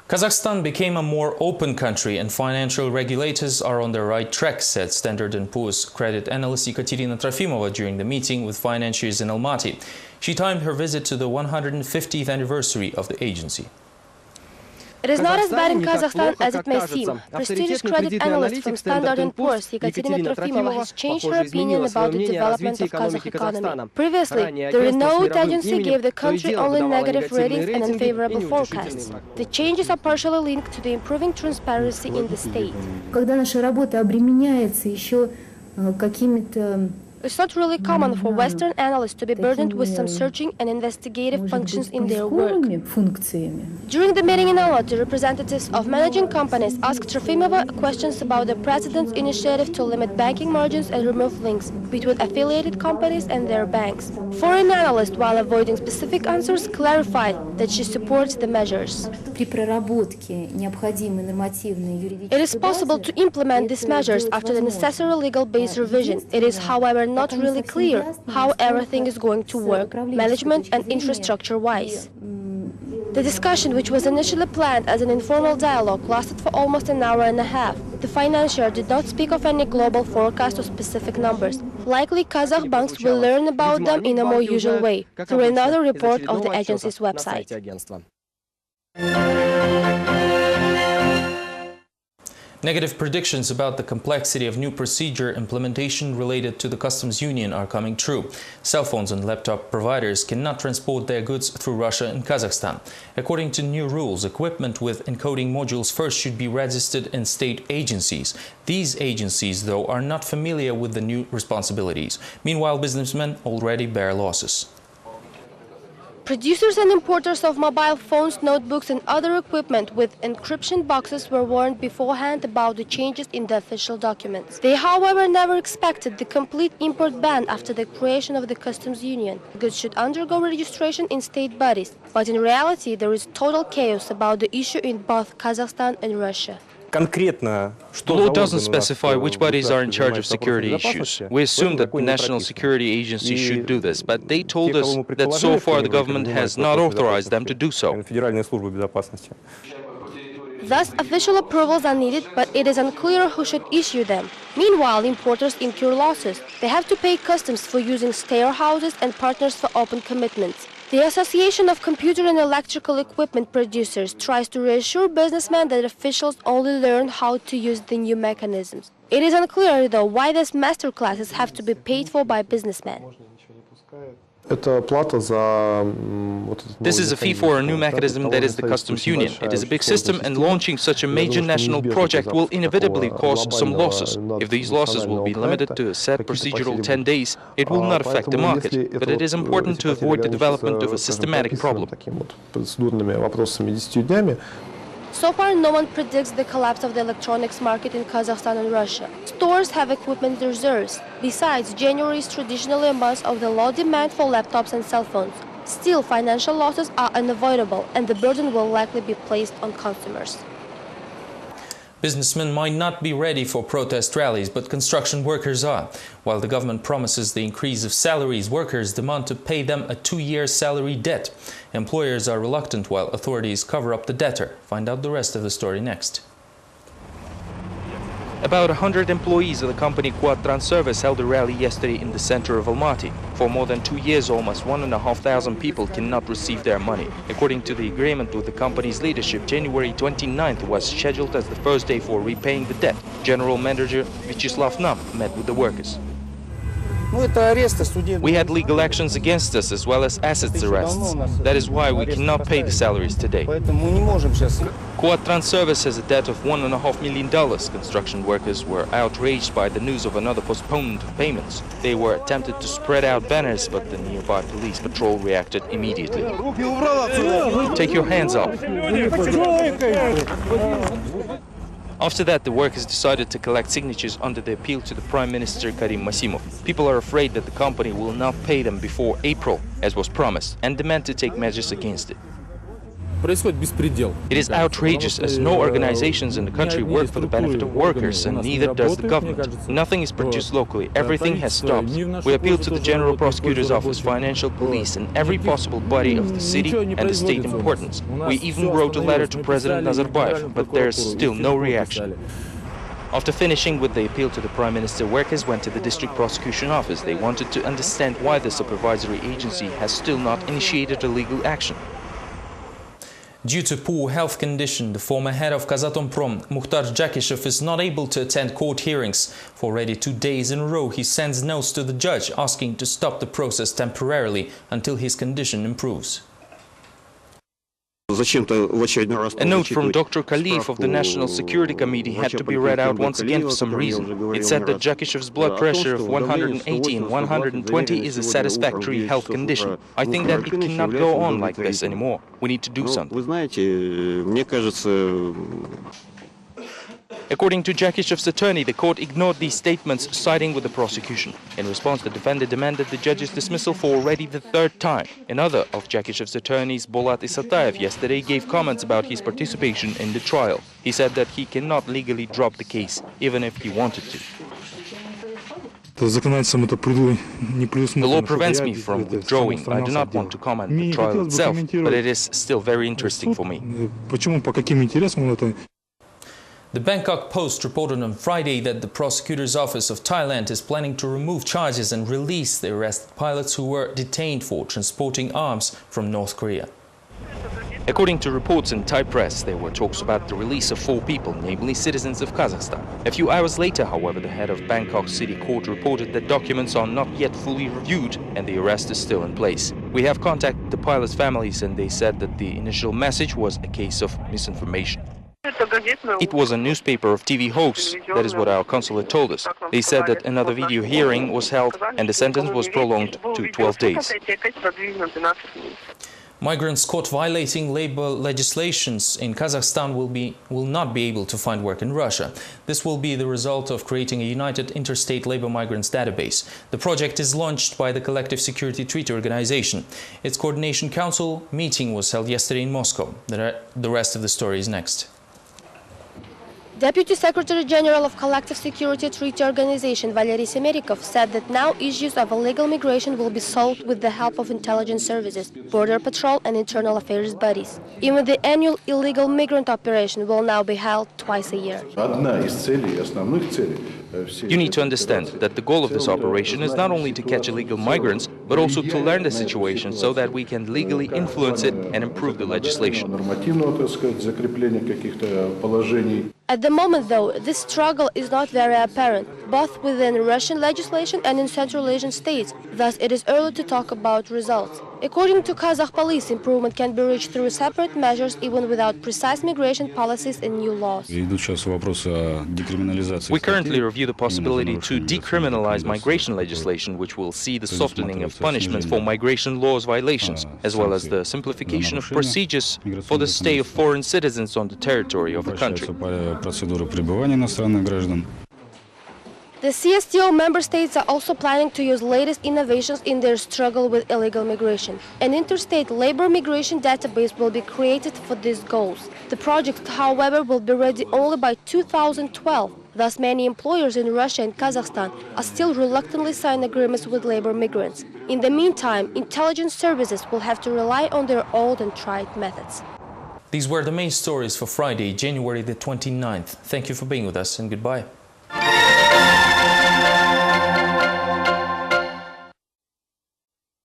Kazakhstan became a more open country and financial regulators are on the right track, said Standard & Poor's credit analyst Ekaterina Trofimova during the meeting with financiers in Almaty. She timed her visit to the 150th anniversary of the agency. It is not as bad in Kazakhstan as it may seem. Prestigious credit analyst from Standard & Poor's Ekaterina Trofimova has changed her opinion about the development of Kazakh economy. Previously, the renowned agency gave the country only negative ratings and unfavorable forecasts. The changes are partially linked to the improving transparency in the state. It's not really common for Western analysts to be burdened with some searching and investigative functions in their work. During the meeting in Almaty, representatives of managing companies asked Trofimova questions about the president's initiative to limit banking margins and remove links between affiliated companies and their banks. Foreign analysts, while avoiding specific answers, clarified that she supports the measures. It is possible to implement these measures after the necessary legal base revision. It is, however, not really clear how everything is going to work, management and infrastructure-wise. The discussion, which was initially planned as an informal dialogue, lasted for almost an hour and a half. The financier did not speak of any global forecast or specific numbers. Likely, Kazakh banks will learn about them in a more usual way, through another report of the agency's website. Negative predictions about the complexity of new procedure implementation related to the customs union are coming true. Cell phones and laptop providers cannot transport their goods through Russia and Kazakhstan. According to new rules, equipment with encoding modules first should be registered in state agencies. These agencies, though, are not familiar with the new responsibilities. Meanwhile, businessmen already bear losses. Producers and importers of mobile phones, notebooks and other equipment with encryption boxes were warned beforehand about the changes in the official documents. They, however, never expected the complete import ban after the creation of the customs union. Goods should undergo registration in state bodies, but in reality there is total chaos about the issue in both Kazakhstan and Russia. The law doesn't specify which bodies are in charge of security issues. We assume that the National Security Agency should do this, but they told us that so far the government has not authorized them to do so. Thus, official approvals are needed, but it is unclear who should issue them. Meanwhile, importers incur losses. They have to pay customs for using warehouses and partners for open commitments. The Association of Computer and Electrical Equipment Producers tries to reassure businessmen that officials only learn how to use the new mechanisms. It is unclear, though, why these master classes have to be paid for by businessmen. This is a fee for a new mechanism that is the customs union. It is a big system, and launching such a major national project will inevitably cause some losses. If these losses will be limited to a set procedural 10 days, it will not affect the market. But it is important to avoid the development of a systematic problem. So far, no one predicts the collapse of the electronics market in Kazakhstan and Russia. Stores have equipment reserves. Besides, January is traditionally a month of the low demand for laptops and cell phones. Still, financial losses are unavoidable, and the burden will likely be placed on consumers. Businessmen might not be ready for protest rallies, but construction workers are. While the government promises the increase of salaries, workers demand to pay them a 2-year salary debt. Employers are reluctant while authorities cover up the debtor. Find out the rest of the story next. About 100 employees of the company Quad Service held a rally yesterday in the center of Almaty. For more than 2 years, almost 1,500 people cannot receive their money. According to the agreement with the company's leadership, January 29th was scheduled as the first day for repaying the debt. General Manager Vyacheslav Nam met with the workers. We had legal actions against us as well as assets arrests. That is why we cannot pay the salaries today. Quad Service has a debt of $1.5 million. Construction workers were outraged by the news of another postponement of payments. They were attempted to spread out banners, but the nearby police patrol reacted immediately. Take your hands off. After that, the workers decided to collect signatures under the appeal to the Prime Minister Karim Masimov. People are afraid that the company will not pay them before April, as was promised, and demand to take measures against it. It is outrageous, as no organizations in the country work for the benefit of workers, and neither does the government. Nothing is produced locally. Everything has stopped. We appeal to the General Prosecutor's Office, financial police, and every possible body of the city and the state importance. We even wrote a letter to President Nazarbayev, but there is still no reaction. After finishing with the appeal to the Prime Minister, workers went to the District Prosecution Office. They wanted to understand why the supervisory agency has still not initiated a legal action. Due to poor health condition, the former head of Kazatomprom, Mukhtar Jakishev, is not able to attend court hearings. For already 2 days in a row, he sends notes to the judge asking to stop the process temporarily until his condition improves. A note from Dr. Khalif of the National Security Committee had to be read out once again for some reason. It said that Jakishev's blood pressure of 180 and 120 is a satisfactory health condition. I think that it cannot go on like this anymore. We need to do something. According to Jakishev's attorney, the court ignored these statements, siding with the prosecution. In response, the defendant demanded the judge's dismissal for already the 3rd time. Another of Jakishev's attorneys, Bolat Isatayev, yesterday gave comments about his participation in the trial. He said that he cannot legally drop the case, even if he wanted to. The law prevents me from withdrawing. I do not want to comment on the trial itself, but it is still very interesting for me. The Bangkok Post reported on Friday that the prosecutor's office of Thailand is planning to remove charges and release the arrested pilots who were detained for transporting arms from North Korea. According to reports in Thai press, there were talks about the release of 4 people, namely citizens of Kazakhstan. A few hours later, however, the head of Bangkok City Court reported that documents are not yet fully reviewed and the arrest is still in place. We have contacted the pilots' families and they said that the initial message was a case of misinformation. It was a newspaper of TV hoax, that is what our consulate told us. They said that another video hearing was held and the sentence was prolonged to 12 days. Migrants caught violating labor legislations in Kazakhstan will not be able to find work in Russia. This will be the result of creating a united interstate labor migrants database. The project is launched by the Collective Security Treaty Organization. Its coordination council meeting was held yesterday in Moscow. The rest of the story is next. Deputy Secretary General of Collective Security Treaty Organization Valery Semerikov said that now issues of illegal migration will be solved with the help of intelligence services, border patrol and internal affairs bodies. Even the annual illegal migrant operation will now be held twice a year. You need to understand that the goal of this operation is not only to catch illegal migrants, but also to learn the situation so that we can legally influence it and improve the legislation. At the moment, though, this struggle is not very apparent, both within Russian legislation and in Central Asian states. Thus, it is early to talk about results. According to Kazakh police, improvement can be reached through separate measures even without precise migration policies and new laws. We currently review the possibility to decriminalize migration legislation, which will see the softening of punishments for migration laws violations, as well as the simplification of procedures for the stay of foreign citizens on the territory of the country. The CSTO member states are also planning to use latest innovations in their struggle with illegal migration. An interstate labor migration database will be created for these goals. The project, however, will be ready only by 2012. Thus, many employers in Russia and Kazakhstan are still reluctantly signing agreements with labor migrants. In the meantime, intelligence services will have to rely on their old and tried methods. These were the main stories for Friday, January the 29th. Thank you for being with us and goodbye.